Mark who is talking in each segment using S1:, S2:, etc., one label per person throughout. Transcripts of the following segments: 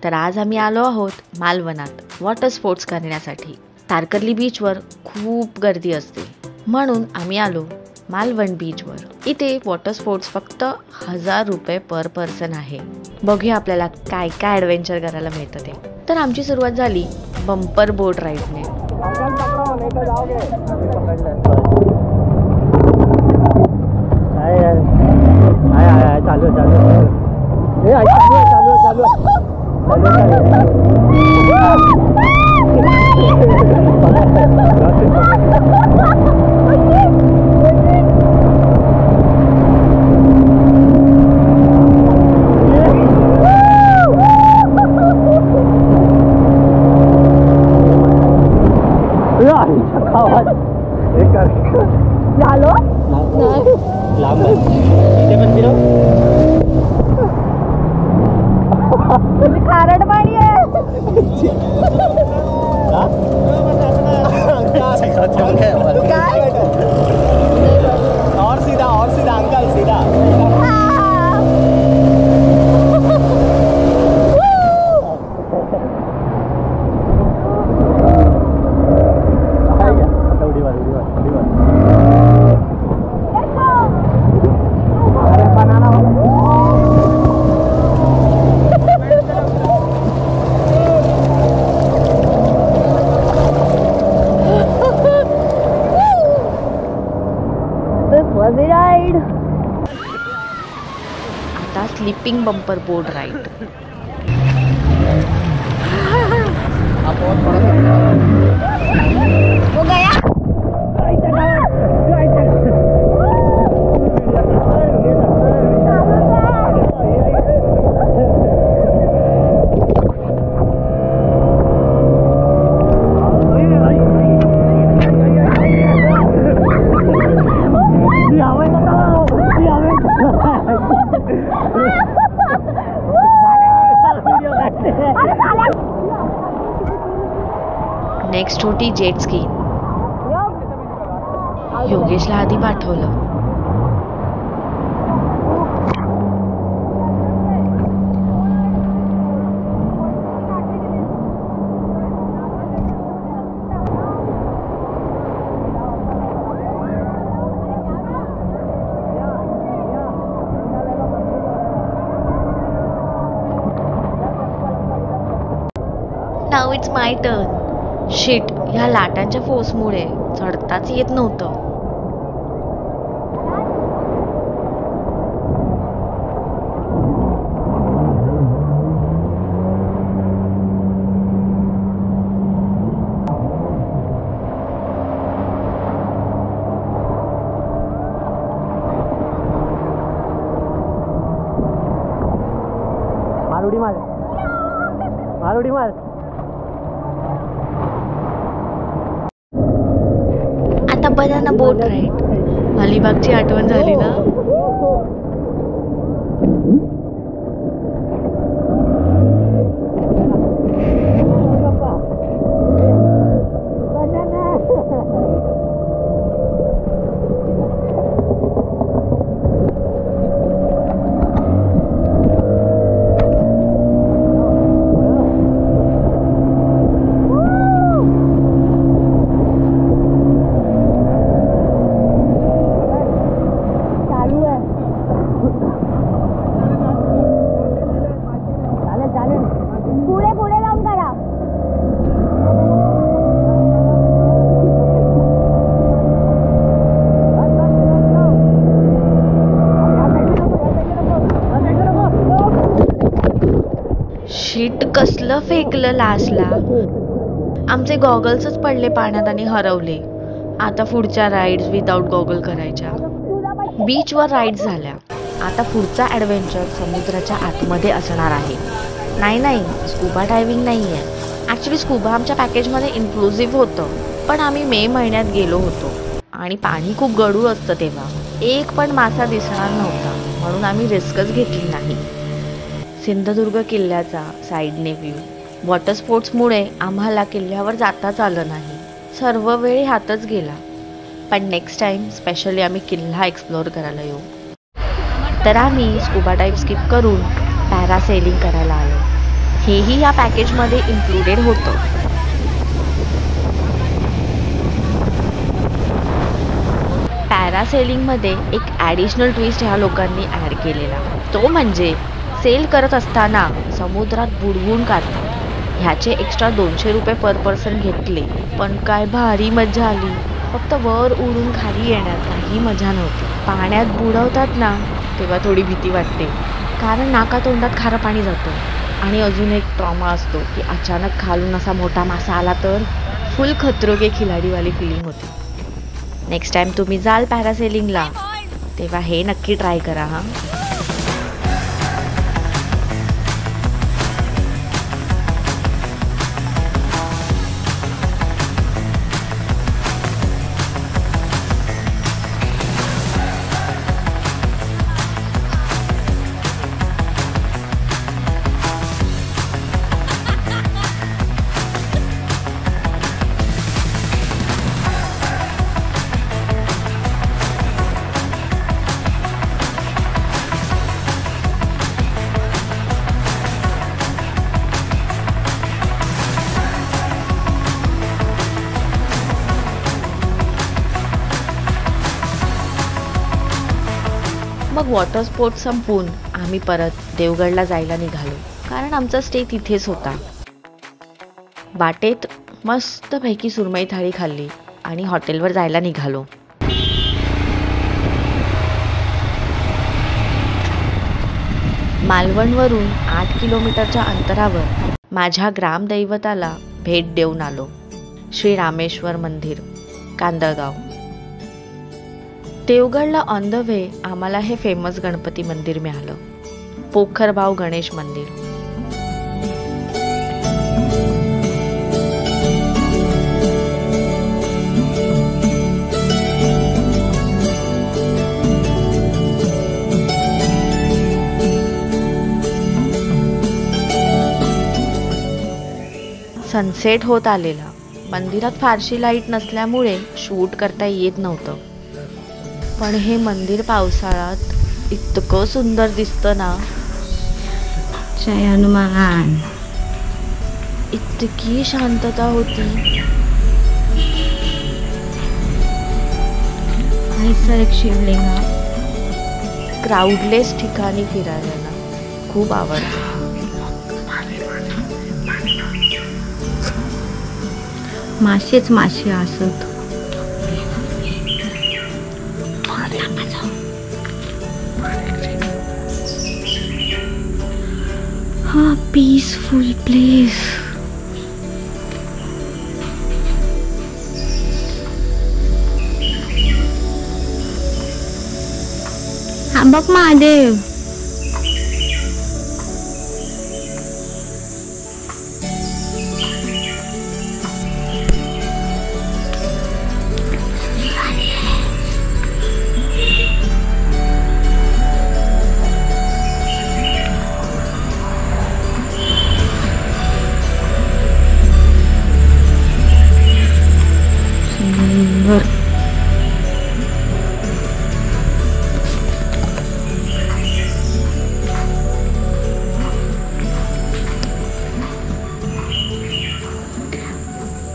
S1: तर आज आम्ही आलो आहोत मालवणात वॉटर स्पोर्ट्स करण्यासाठी. तारकर्ली बीचवर खूप गर्दी असते, म्हणून आम्ही आलो मालवण बीचवर. इथे वॉटर स्पोर्ट्स फक्त 1000 रुपये पर पर्सन आहे. बघूया आपल्याला काय काय ॲडव्हेंचर करायला मिळतं ते. तर आमची सुरुवात झाली बंपर बोट राईडने.
S2: चालू
S3: झालो
S2: लांब इथे पण फिरव.
S3: खारट पाणी आहे. काय
S2: और सीधा अंकल सीधा.
S1: आता स्लीपिंग बंपर बोट राईड.
S3: हो गया.
S1: नेक्स्ट होती जेट स्की. योगेशला आधी पाठवलं. Now it's my turn. Shit, ह्या लाटांच्या फोर्समुळे चढताच येत नव्हतं.
S2: मारुडी मार.
S1: आता बनाना बोट राईड. अलिबागची आठवण झाली ना.
S3: पुढे लावून करा.
S1: शीट कसलं फेकलं लास्टला. आमचे गॉगल्सच पडले पाण्यात आणि हरवले. आता पुढच्या राईड्स विदाउट गॉगल करायच्या. बीचवर राईड्स झाल्या. आता पुढचा ॲडव्हेंचर समुद्राच्या आतमध्ये असणार आहे. नाही, स्कुबा डायव्हिंग नाही आहे. ॲक्च्युली स्कुबा आमच्या पॅकेजमध्ये इन्क्लुझिव्ह होतं, पण आम्ही मे महिन्यात गेलो होतो आणि पाणी खूप गढूळ असतं तेव्हा. एक पण मासा दिसणार नव्हता, म्हणून आम्ही रिस्कच घेतली नाही. सिंधुदुर्ग किल्ल्याचा साईडने व्ह्यू. वॉटर स्पोर्ट्समुळे आम्हाला किल्ल्यावर जाताच आलं नाही. सर्व वेळ हातच गेला. पण नेक्स्ट टाइम स्पेशली आम्ही किल्ला एक्सप्लोअर करायला येऊ. तर आम्ही स्कुबा डाईव्ह स्किप करून पॅरासेलिंग करायला आलो. हेही या पॅकेजमध्ये इन्क्लुडेड होतं. पॅरासेलिंगमध्ये एक ॲडिशनल ट्विस्ट ह्या लोकांनी ॲड केलेला. तो म्हणजे सेल करत असताना समुद्रात बुडवून काढतात. ह्याचे एक्स्ट्रा 200 रुपये पर पर्सन घेतले, पण काय भारी मजा आली. फक्त वर उडून खाली येण्यात काही मजा नव्हती. पाण्यात बुडवतात ना तेव्हा थोडी भीती वाटते, कारण नाकातोंडात खारं पाणी जातं. आणि अजून एक ट्रॉमा असतो की अचानक खालून असा मोठा मासा आला तर फुल खतरो के खिलाडीवाली फिलिंग होती. नेक्स्ट टाइम तुम्ही जाल पॅरासेलिंगला तेव्हा हे नक्की ट्राय करा हां. मग वॉटर स्पोर्ट्स संपवून आम्ही परत देवगडला जायला निघालो, कारण आमचा स्टे तिथेच होता. वाटेत मस्तपैकी सुरमई थाळी खाल्ली आणि हॉटेलवर जायला निघालो. मालवणवरून 8 किलोमीटरच्या अंतरावर माझ्या ग्रामदैवताला भेट देऊन आलो. श्री रामेश्वर मंदिर, कांदळगाव. देवगडला ऑन द वे आम्हाला हे फेमस गणपती मंदिर मिळालं, पोखरबाव गणेश मंदिर. सनसेट होत आलेला. मंदिरात फारशी लाईट नसल्यामुळे शूट करता येत नव्हतं, पण हे मंदिर पावसाळ्यात इतकं सुंदर दिसतं ना.
S3: जय हनुमान.
S1: इतकी शांतता होती.
S3: एक शिवलिंग.
S1: क्राऊडलेस ठिकाणी फिरायला ना खूप आवडतं.
S3: मासेच मासे असत. हा पीसफुल प्लेस. हा बघ महादेव.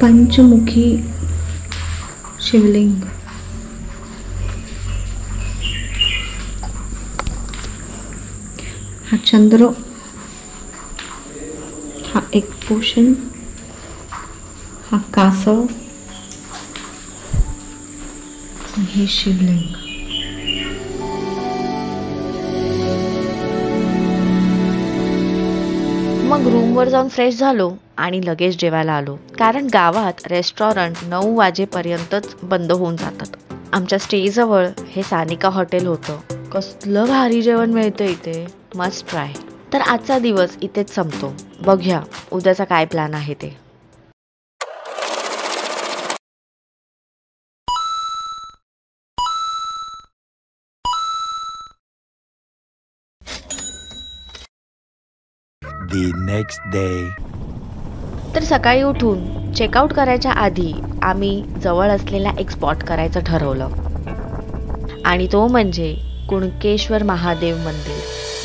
S3: पंचमुखी शिवलिंग. हा चंद्र, हा एक पोषण, हा कासव, हे शिवलिंग.
S1: मग रूमवर जाऊन फ्रेश झालो आणि लगेच जेवायला आलो, कारण गावात रेस्टॉरंट 9 वाजेपर्यंतच बंद होऊन जातात. आमच्या स्टेजवळ हे सानिका हॉटेल होतं. कसलं भारी जेवण मिळतं इथे, मस्ट ट्राय. तर आजचा दिवस इथेच संपतो. बघूया उद्याचा काय प्लॅन आहे ते.
S4: The next day.
S1: तर सकाळी उठून चेकआउट करायच्या आधी आम्ही जवळ असलेला एक स्पॉट करायचं ठरवलं, आणि तो म्हणजे कुणकेश्वर महादेव मंदिर.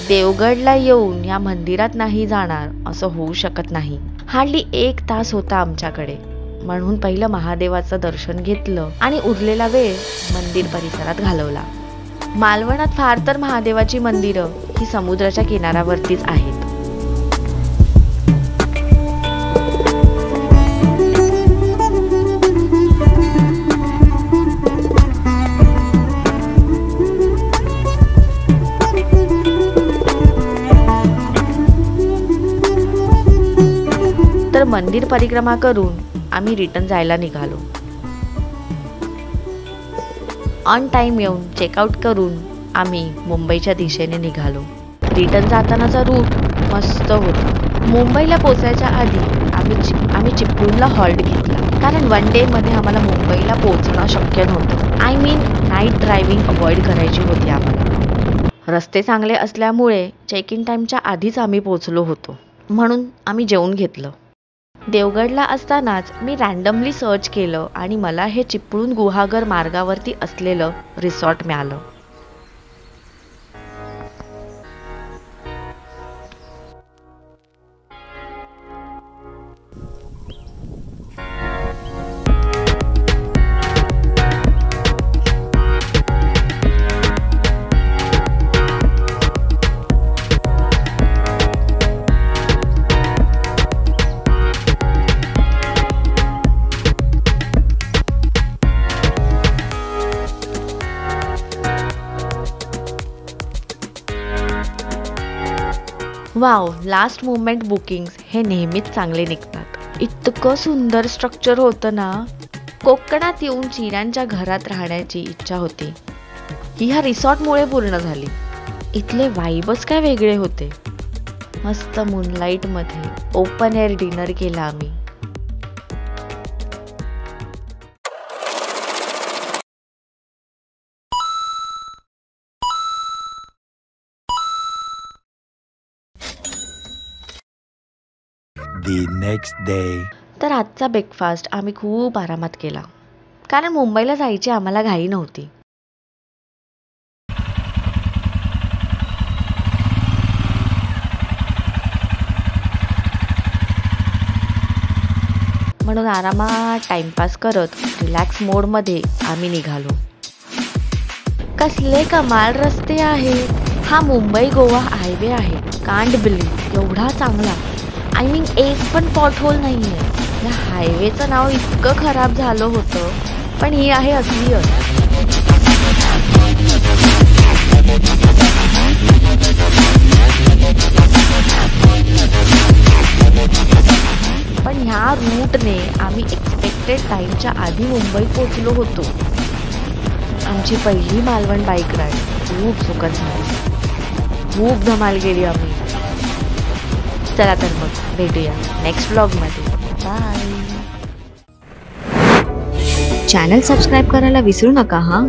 S1: देवगडला येऊन या मंदिरात नाही जाणार असं होऊ शकत नाही. हार्डली 1 तास होता आमच्याकडे, म्हणून पहिलं महादेवाचं दर्शन घेतलं आणि उरलेला वेळ मंदिर परिसरात घालवला. मालवणात फार तर महादेवाची मंदिरं ही समुद्राच्या किनाऱ्यावरतीच आहेत. तर मंदिर परिक्रमा करून आम्ही रिटर्न जायला निघालो. ऑन टाइम येऊन चेकआउट करून आम्ही मुंबईच्या दिशेने निघालो. रिटर्न जातानाचा रूट मस्त होता. मुंबईला पोचायच्या आधी आम्ही चिपळूणला हॉल्ट घेतला, कारण 1 डे मध्ये आम्हाला मुंबईला पोहोचणं शक्य नव्हतं. I mean night driving avoid करायची होती आम्हाला. रस्ते चांगले असल्यामुळे चेक इन टाईमच्या आधीच आम्ही पोहोचलो होतो, म्हणून आम्ही जेवून घेतलं. देवगडला असतानाच मी रँडमली सर्च केलं आणि मला हे चिपळूण गुहागर मार्गावरती असलेलं रिसॉर्ट मिळालं. वाव, लास्ट मोमेंट बुकिंग्स हे नेहमीच चांगले निघतात. इतकं सुंदर स्ट्रक्चर होतं ना. कोकणात येऊन चिऱ्यांच्या घरात राहण्याची इच्छा होती, ही ह्या रिसॉर्टमुळे पूर्ण झाली. इथले वाईबच काय वेगळे होते. मस्त मूनलाईट मध्ये ओपन एअर डिनर केला आम्ही.
S4: The next day.
S1: तर आजचा ब्रेकफास्ट आम्ही खूप आरामात केला, कारण मुंबईला जायची आम्हाला घाई नव्हती. म्हणून आरामात टाइमपास करत रिलॅक्स मोडमध्ये आम्ही निघालो. कसले कमाल रस्ते आहेत. हा मुंबई गोवा हायवे आहे. कांट बिलीव्ह, एवढा चांगला. आय मीन एक पण पॉटहोल नाहीये. या हायवेचं नाव इतकं खराब झालं होतं, पण ही आहे असलियत. पण ह्या रूटने आम्ही एक्सपेक्टेड टाइमच्या आधी मुंबई पोहोचलो होतो. आमची पहिली मालवण बाईक राईड खूप सुखद झाली. खूप धमाल गेली आम्ही. चला तर मग भेटूया नेक्स्ट व्लॉगमध्ये. बाय.
S3: चॅनल सबस्क्राईब करायला विसरू नका हा.